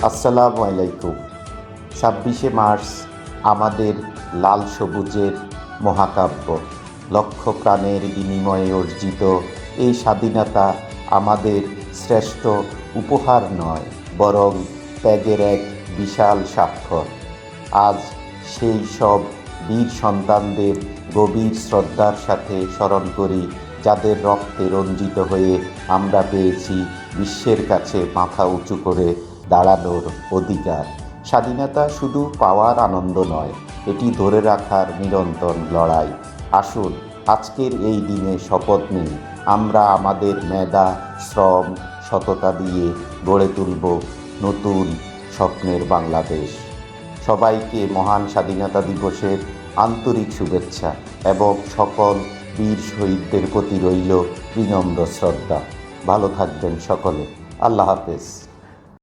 আসসালামু আলাইকুম। ২৬শে মার্চ আমাদের লাল সবুজের মহাকাব্য। লক্ষ প্রাণের বিনিময়ে অর্জিত এই স্বাধীনতা আমাদের শ্রেষ্ঠ উপহার নয়, বরং ত্যাগের এক বিশাল স্বাক্ষর। আজ সেই সব বীর সন্তানদের গভীর শ্রদ্ধার সাথে স্মরণ করি, যাদের রক্তে রঞ্জিত হয়ে আমরা পেয়েছি বিশ্বের কাছে মাথা উঁচু করে দাঁড়ানোর অধিকার। স্বাধীনতা শুধু পাওয়ার আনন্দ নয়, এটি ধরে রাখার নিরন্তর লড়াই। আসুন আজকের এই দিনে শপথ নিই, আমরা আমাদের মেধা, শ্রম, সততা দিয়ে গড়ে তুলব নতুন স্বপ্নের বাংলাদেশ। সবাইকে মহান স্বাধীনতা দিবসের আন্তরিক শুভেচ্ছা এবং সকল বীর শহীদদের প্রতি রইল বিনম্র শ্রদ্ধা। ভালো থাকবেন সকলে। আল্লাহ হাফেজ।